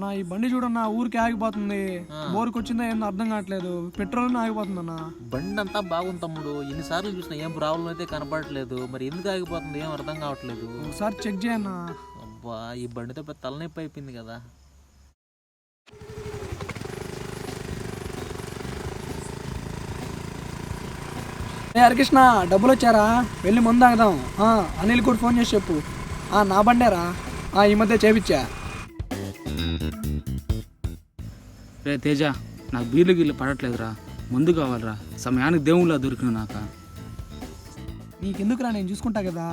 నా ఈ బండి చూడన్నా ఊరికి ఆగిపోతుంది. బోర్కి వచ్చిందా ఏందో అర్థం కావట్లేదు. పెట్రోల్ ఆగిపోతుంది అన్న. బండి అంతా బాగుంది తమ్ముడు, ఎన్నిసార్లు చూసినా ఏం ప్రాబ్లం అయితే కనపడట్లేదు. మరి ఎందుకు ఆగిపోతుంది ఏం అర్థం కావట్లేదు. ఒకసారి చెక్ చేయన్నా. అబ్బా ఈ బండితో పెద్ద తలనొప్పి అయిపోయింది కదా. హరికృష్ణ డబ్బులు వచ్చారా? వెళ్ళి ముందు తాగుదాం. అనిల్ కూడా ఫోన్ చేసి చెప్పు. నా బండేరా, ఈ మధ్య చేపించా. రే తేజ, నాకు బీర్లు గీళ్ళు పడట్లేదురా, ముందు కావాలరా. సమయానికి దేవుళ్ళ దొరికిన నాక. నీకెందుకురా, నేను చూసుకుంటా కదా.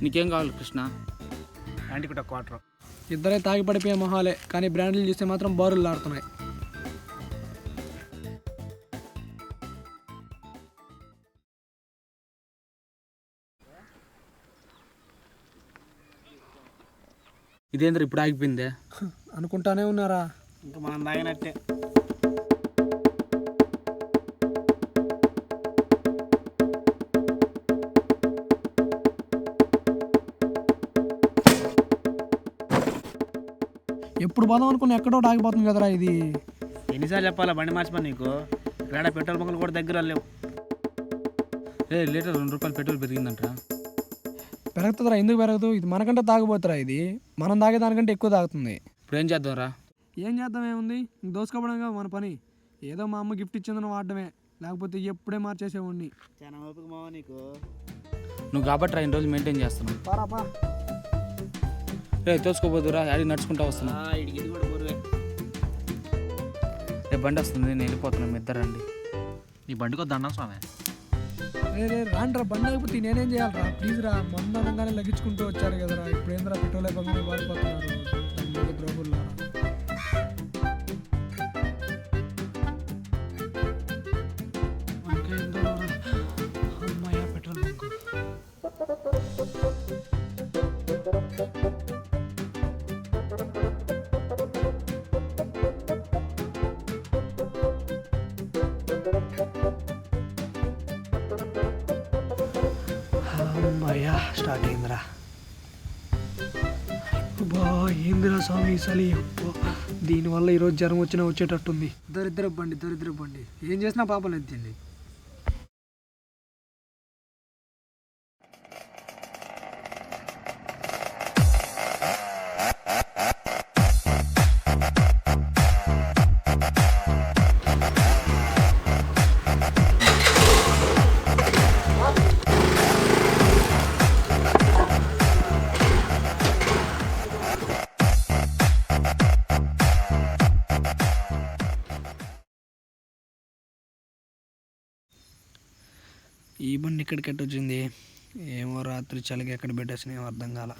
నీకేం కావాలి కృష్ణ? యాంటీకి ఒక క్వార్టర్. ఇద్దరే తాగి పడిపోయే మొహాలే, కానీ బ్రాండ్లు చూస్తే మాత్రం బారులు ఆడుతున్నాయి. ఇదేంద్ర ఇప్పుడు ఆగిపోయిందే? అనుకుంటానే ఉన్నారా, ఇంకా మనం తాగినట్టే. ఎప్పుడు పోదాం అనుకుని ఎక్కడో ఆగిపోతుంది కదరా ఇది. ఎన్నిసార్లు చెప్పాలా బండి మార్చిపోయి నీకు? ఇక్కడ పెట్రోల్ బంకులు కూడా దగ్గర లేవు. లీటర్ 2 రూపాయలు పెట్రోల్ పెరిగిందంటరా. పెరుగుతుందిరా, ఎందుకు పెరగదు? ఇది మనకంటే తాగిపోతురా. ఇది మనం తాగేదానికంటే ఎక్కువ తాగుతుంది. ఇప్పుడు ఏం చేద్దాంరా? ఏం చేద్దాం, ఏముంది, దోసుకోవడంగా మన పని. ఏదో మా అమ్మ గిఫ్ట్ ఇచ్చిందని వాడడమే, లేకపోతే ఎప్పుడే మార్చేసేవాడిని. చాలా ఓపిక మావా నీకు. నువ్వు కాబట్టి 2 రోజులు మెయింటైన్ చేస్తున్నావు. పారాపా రే తోసుకోపోదురా, ఆడి నడుచుకుంటా వస్తున్నా. ఇది కూడా బరువే. రేపు బండి వస్తుంది, నేను వెళ్ళిపోతున్నాను. మీ ఇద్దరు రండి. ఈ బండికి దండం స్వామి. రే రాండ్రా, బండి అయిపోతే నేనేం చేయాలరా? ప్లీజ్ రా, మందు అనగానే లగించుకుంటూ వచ్చారు కదరా. ఇప్పుడు ఏంద్రా పెట్రోల్ అయిపోయి వాడిపోతున్నారు ద్రోగుల్లా. అమ్మాయ పెట్రోల్ బంక్. అమ్మాయ స్టార్ట్ అయిందిరా. బా ఏందిరా స్వామి చలి. దీనివల్ల ఈరోజు జ్వరం వచ్చినా వచ్చేటట్టుంది. దరిద్ర బండి ఏం చేసినా పాపం ఎత్తింది. ఈ బండి ఇక్కడికి వచ్చింది ఏమో, రాత్రి చలికి ఎక్కడ పెట్టేసిన ఏమో అర్థం కాల.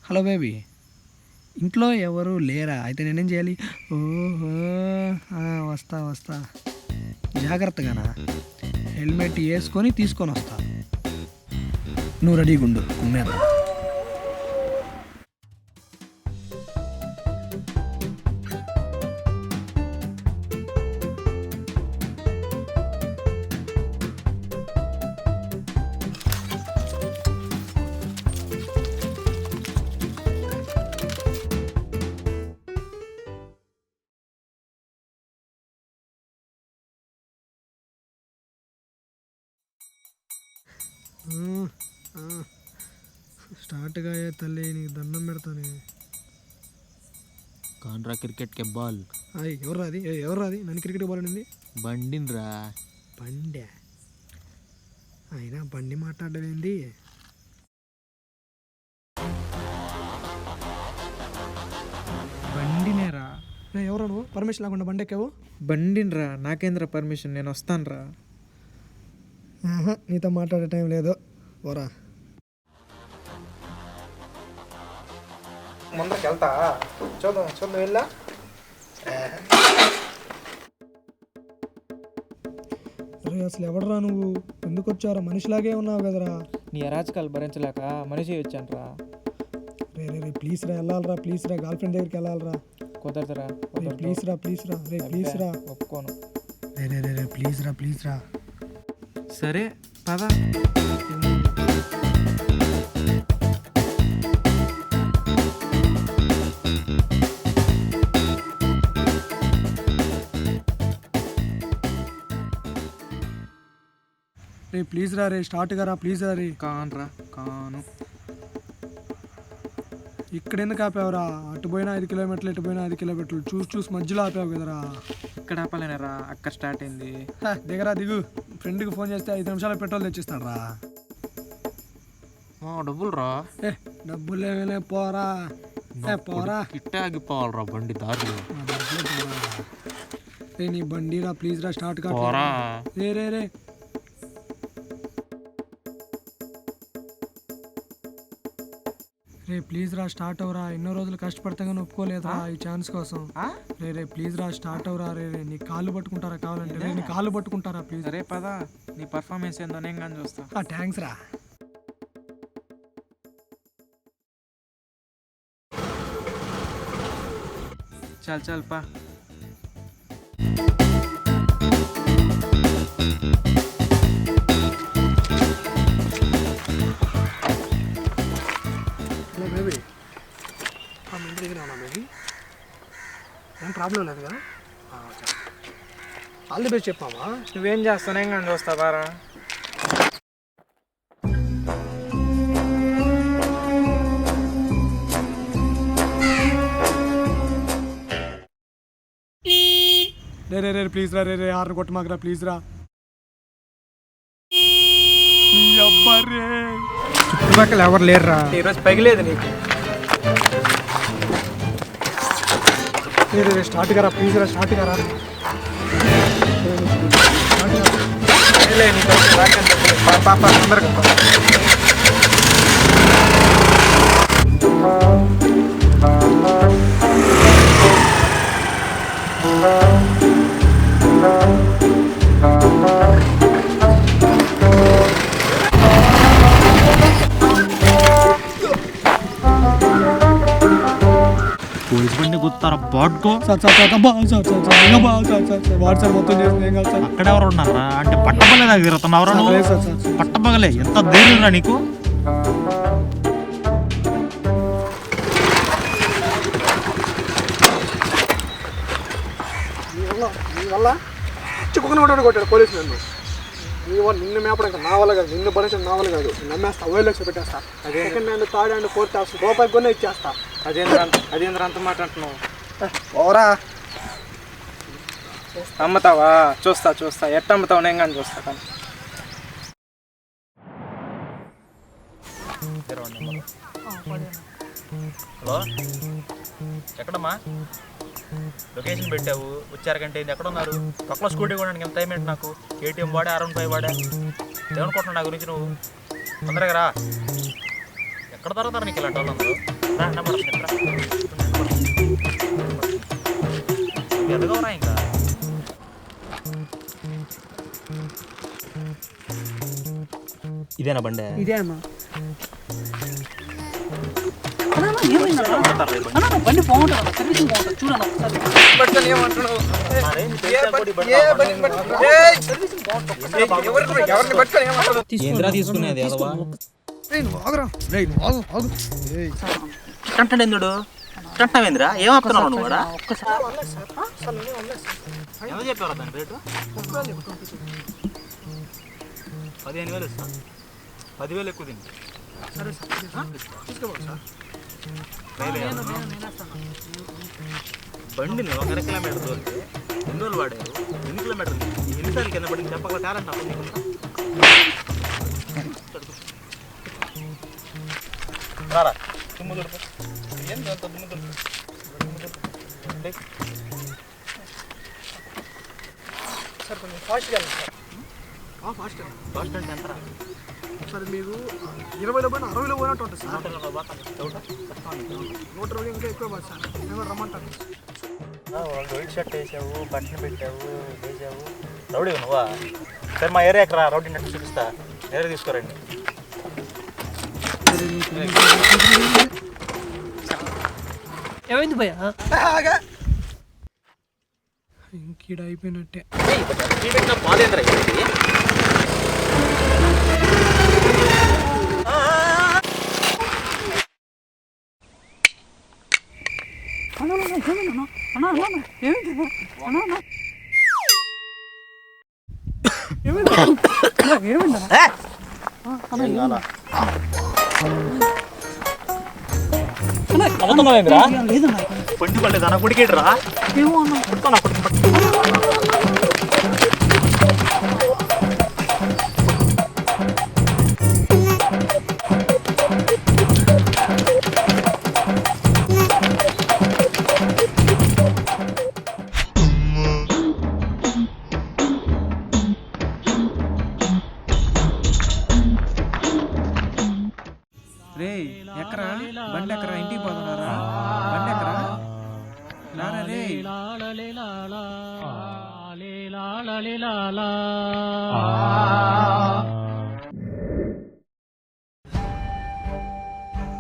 హలో బేబీ, ఇంట్లో ఎవరు లేరా? అయితే నేనేం చేయాలి? ఓహో వస్తా జాగ్రత్తగానా. హెల్మెట్ వేసుకొని తీసుకొని వస్తా. నువ్వు రెడీగా ఉండు, కుమ్మేద్దాం. స్టార్ట్గా తల్లి, నీకు దండం పెడతానే. కాండ్రా క్రికెట్కి బాల్. ఎవర్రాది నన్ను క్రికెట్ బాల్ అనింది? బండిన్రా. బండి అయినా బండి మాట్లాడడం ఏంది? బండినేరా. ఎవరు నువ్వు? పర్మిషన్ లేకుండా బండి ఎక్కావు? బండిన్రా, నాకేంద్ర పర్మిషన్, నేను వస్తానురా. నీతో మాట్లాడే టైం లేదు, ఓరా. ముందరికి వెళ్తా, చూద్దాం వెళ్ళా. అసలు ఎవడరా నువ్వు? ఎందుకు వచ్చారా? మనిషిలాగే ఉన్నావు కదరా. నీ అరాచకాలు భరించలేక మనిషి వచ్చానురా. రే రే రే ప్లీజ్ రా వెళ్ళాలరా ప్లీజ్ రా గర్ల్ ఫ్రెండ్ దగ్గరికి వెళ్ళాలరా కుదరదురా రే ప్లీజ్ రా రే ప్లీజ్ రా ఒప్పుకోను. రే రే రే రే ప్లీజ్ రా సరే పద. రే ప్లీజ్ రా రే స్టార్ట్ గా రా ప్లీజ్ రా రే. కానురా కాను. ఇక్కడ ఎందుకు ఆపావురా? అటు పోయినా 5 కిలోమీటర్లు ఇటు పోయినా 5 కిలోమీటర్లు చూసి మధ్యలో ఆపావు కదరా. ఇక్కడ ఆపాలేనరా, అక్కడ స్టార్ట్ అయింది. దిగరా దిగు. ఫ్రెండ్కి ఫోన్ చేస్తే 5 నిమిషాలు పెట్రోల్ తెచ్చిస్తాడు రా. డబ్బులు రా. డబ్బులు ఏమైనా పోరా పోరా. ఇట్టే ఆగిపోవాలరా బండి దారిలో. రే నీ బండి రా ప్లీజ్ రా స్టార్ట్ గా పోరా. రే రే రే రే ప్లీజ్ రా స్టార్ట్ అవరా. ఎన్నో రోజులు కష్టపడతా కానీ ఒప్పుకోలేదురా ఈ ఛాన్స్ కోసం. రే రే ప్లీజ్ రా స్టార్ట్ అవరా. రే రే నీ కాళ్ళు పట్టుకుంటారా కావాలంటే? రే నీ కాళ్ళు పట్టుకుంటారా ప్లీజ్? సరే పద, నీ పర్ఫార్మెన్స్ ఏందో నేను కానీ చూస్తా. థ్యాంక్స్ రా. చల్ పా. హలో బేబీ, మీ ఇంటి దగ్గర ఉన్నా బేబీ? ఏం ప్రాబ్లం లేదు కదా? ఆల్ ది బెస్ట్ చెప్పామా. నువ్వేం చేస్తావు నేను కానీ చూస్తా బారా. రే రే రే ప్లీజ్ రా రే రే ఆర్డర్ కొట్టమాకరా ప్లీజ్ రా. చుట్టుపక్కల ఎవరు లేరురా. ఈరోజు పగిలేదు నీకు. స్టార్ట్ గారా ప్లీజ్ రా స్టార్ట్ గారా. పాప తొందరగా పోలీస్ బండి గుర్తారా బాడ్కో. వాట్సాప్ మొత్తం చేసింది ఏం కాదు సార్. అక్కడ ఎవరు ఉన్నారా? అంటే పట్టపగలే దగ్గర తిరుగుతున్నావురా నువ్వు? లేదు సార్. పట్టపగలే ఎంత ధైర్యంరా నీకు? నీ వల్ల చిక్కుకుని కొట్టాడు పోలీసు నన్ను. నిన్ను మేపడం నా వల్ల కాదు, నిన్ను భరించడం నా వల్ల కాదు. నమ్మేస్తా, 5 లక్షలు పెట్టేస్తా. Second hand third hand fourth hand రూపాయి కొనే ఇచ్చేస్తా. అదేంద్ర అంత మాట అంటున్నావు? ఓరా అమ్ముతావా? చూస్తా ఎట్ట అమ్ముతావు నేను కానీ చూస్తా. కానీ హలో, ఎక్కడమ్మా? లొకేషన్ పెట్టావు, వచ్చారు గంట అయింది. ఎక్కడ ఉన్నారు? పక్కన స్కూటీ కూడా ఎంత టైం ఏంటి నాకు? KTM వాడా, R15 వాడా? ఏమనుకుంటున్నావు నా గురించి నువ్వు? తొందరగా రా. ఎక్కడ దొరుకుతారు నీకు ఇలాంటి వాళ్ళందరూ? రా నెంబర్ ఎదగవరా ఇంకా. ఇదేనా బండే? ఇదే అమ్మా. బండి బాగుంటుంది, సర్వీసింగ్ బాగుంటుంది చూడండి ఒకసారి. ఏంద్రా తీసుకునేది ఎదవా? ఎందుడు కంటున్నావేంద్రా? ఏం ఆపుతున్నావు నువ్వు కూడా? ఎంత చెప్పారా దాని రేటు? 15,000 ఇస్తా. 10,000 ఎక్కువ తింది. బండిని 1 కిలోమీటర్ దూరితే ఎన్ని రోజులు వాడారు? ఎన్ని కిలోమీటర్లు? ఎన్నిసార్లు కింద పడి చెప్పగల టాలెంట్ అప్పుడు నీకు రారా. దుమ్ము దొరుకు ఏంటి అంత దుమ్ము దొరుకు? సార్ కొంచెం ఫాస్ట్గా వెళ్ళండి సార్. ఫాస్ట్ అంటే ఎంతరా? సార్ మీరు 20లో పోయినా 60లో పోయినట్టు ఉంటుంది సార్. 120 ఇంకా ఎక్కువ పోదు సార్. ఏమో రమ్మంటారు. వైట్ షర్ట్ వేసావు, బట్టలు పెట్టావు, వేసావు. రౌడీ నువ్వా? సరే మా ఏరియాకి రా, రౌడీ నెట్ చూపిస్తా. ఏరియా తీసుకోరండి. ఏమైంది భయ్యా? ఆగా ఇంకీడ అయిపోయినట్టే. బాధేంద్ర పండి పడలేదు అన్న కొడికేట్రా రే ఎక్కరా బండి ఎక్కరా ఇంటికి పోతున్నారా బండి ఎక్కరా రారా రే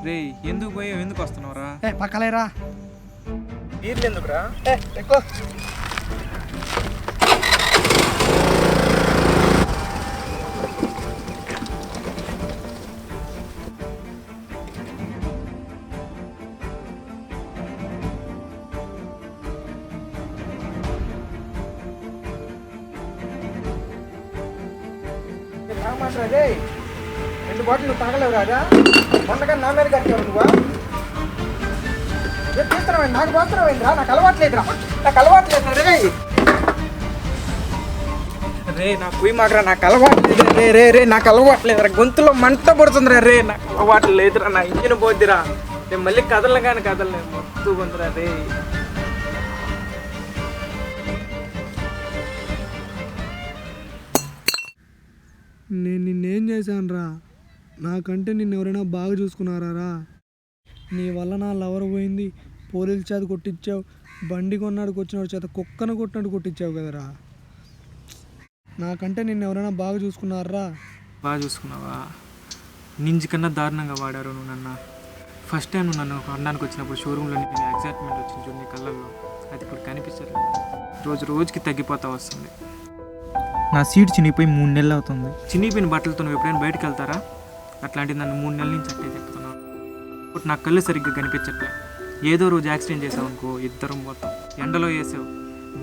రే ఎందుకు పోయావు ఎందుకు వస్తున్నావురా పక్కలేరా నీళ్ళు ఎందుకురా ఎక్కువ రే 2 బాటిల్ నువ్వు తాగలేవు రాజా మొన్నగా నా మీద కట్టావు నువ్వా తీస్తున్నావు నాకు పోతున్నావురా నాకు అలవాట్లేదురా రే రే నాకు పోయి మాకరా నాకు అలవాట్లేదు రే నాకు అలవాట్లేదురా గొంతులో మంట పడుతుందిరా రే నాకు అలవాట్లేదురా నా ఇంజిన్ పోద్దిరా నేను మళ్ళీ కదలను మొత్తం పొందిరా రే నేను నిన్నేం చేశాను రా నాకంటే నిన్ను ఎవరైనా బాగా చూసుకున్నారా నీ వల్ల నా లవర్ పోయింది పోలీసు చేత కొట్టించావు బండి కొన్నాడు వచ్చినాడు చేత కుక్కను కొట్టినట్టు కొట్టించావు కదరా నాకంటే నిన్ను ఎవరైనా బాగా చూసుకున్నారా బాగా చూసుకున్నావా నింజి కన్నా దారుణంగా వాడారు నువ్వు నన్ను ఫస్ట్ టైం నువ్వు నన్ను కొనడానికి వచ్చినప్పుడు షోరూంలో నీకు ఎగ్జైట్మెంట్ వచ్చింది చూడు నీ కళ్ళల్లో అది ఇప్పుడు కనిపించట్లేదు రోజుకి తగ్గిపోతా వస్తుంది నా సీట్ చినిగిపోయి 3 నెలలు అవుతుంది. చినిగిపోయిన బట్టలతో నువ్వు ఎప్పుడైనా బయటకు వెళ్తారా అట్లాంటిది నన్ను 3 నెలల నుంచి అట్టే చెప్తున్నాను ఇప్పుడు నా కళ్ళు సరిగ్గా కనిపించట్లే ఏదో రోజు యాక్సిడెంట్ చేసావు అనుకో ఇద్దరం పోతాం ఎండలో వేసావు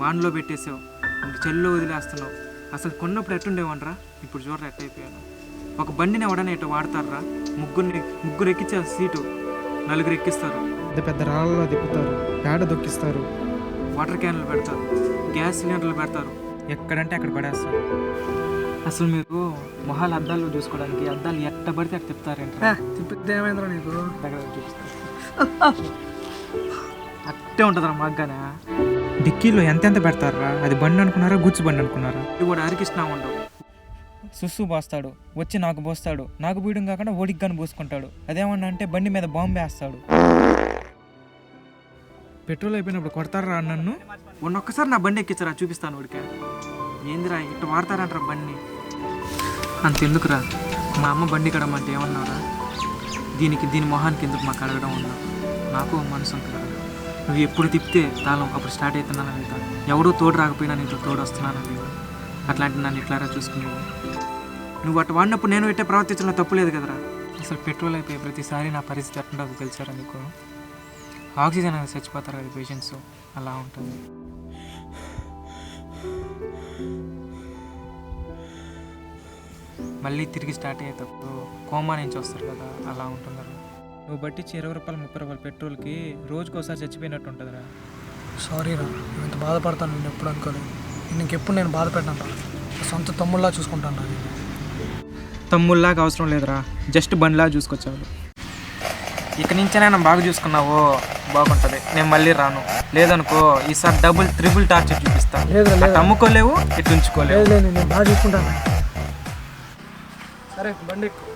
వాన్లో పెట్టేసావు చెల్లో వదిలేస్తున్నావు అసలు కొన్నప్పుడు ఎట్టుండేవంటరా ఇప్పుడు చూడరా ఎట్టయిపోయాను ఒక బండిని ఎవడన్నా ఎట్లా వాడతారా ముగ్గురు ఎక్కించారు సీటు 4 ఎక్కిస్తారు పెద్ద రాళ్ళలో తిప్పుతారు పేడ దొక్కిస్తారు వాటర్ క్యాన్లు పెడతారు గ్యాస్ సిలిండర్లు పెడతారు ఎక్కడంటే అక్కడ పడేస్తారు. అసలు మీరు మొహాలు అద్దాలు చూసుకోవడానికి అద్దాలు ఎట్ట పడితే అట్ట తిప్పుతారేంట్రా తిప్పితే ఏమైందిరా నీకు దగ్గర చూపిస్తారు అట్టే ఉంటుందిరా మాగ్గానే డిక్కీలో ఎంత పెడతారా అది బండి అనుకున్నారా గుడ్స్ బండి అనుకున్నారా ఇది కూడా హరికృష్ణ ఉండవు సుస్సు పోస్తాడు వచ్చి నాకు పోస్తాడు నాకు బీయడం కాకుండా ఓడికి కానీ పోసుకుంటాడు అదేమన్నా అంటే బండి మీద బాంబు వేస్తాడు పెట్రోల్ అయిపోయినప్పుడు కొడతారా నన్ను ఒక్కసారి నా బండి ఎక్కించరా చూపిస్తాను ఉడికే ఏందిరా ఇట్లా వాడతారంటారా బండి అంతెందుకురా మా అమ్మ బండి కడమంటే ఏమన్నారా దీని మొహానికి ఎందుకు మాకు అడగడం ఉన్నా నాకు మనసు ఉంటుంది నువ్వు ఎప్పుడు తిప్పితే తాళం అప్పుడు స్టార్ట్ అవుతున్నాను వెళ్తా ఎవడో తోడు రాకపోయినా నీతో తోడు వస్తున్నాను లేదు అట్లాంటి నన్ను ఇట్లారా చూసుకునేవు నువ్వు అటు వాడినప్పుడు నేను పెట్టే ప్రవర్తించడంలో తప్పు లేదు కదరా అసలు పెట్రోల్ అయిపోయి ప్రతిసారి నా పరిస్థితి ఎట్టుంటుందో తెలుసారా నీకు ఆక్సిజన్ అనేది చచ్చిపోతారు కదా పేషెంట్స్ అలా ఉంటుంది మళ్ళీ తిరిగి స్టార్ట్ అయ్యేటప్పుడు కోమా నుంచి వస్తారు కదా అలా ఉంటుందిరా నువ్వు బట్టి 20 రూపాయలు 30 రూపాయలు పెట్రోల్కి రోజుకోసారి చచ్చిపోయినట్టు ఉంటుందిరా సారీ రా నేను ఇంత బాధపడతాను నేను ఎప్పుడు అనుకోలేదు ఇంకెప్పుడు నేను బాధపెట్టాను రా సొంత తమ్ముళ్ళలా చూసుకుంటాను రా తమ్ముళ్ళలాగా అవసరం లేదురా జస్ట్ బండిలా చూసుకొచ్చావు ఇక నుంచైనా బాగా చూసుకున్నావో బాగుంటుంది నేను మళ్ళీ రాను లేదనుకో ఈసారి డబుల్ ట్రిపుల్ టార్చర్ చూపిస్తాను అమ్ముకోలేవు ఇటు ఉంచుకోలేవు నేను బాగా చూసుకుంటాను సరే బండి ఎక్కు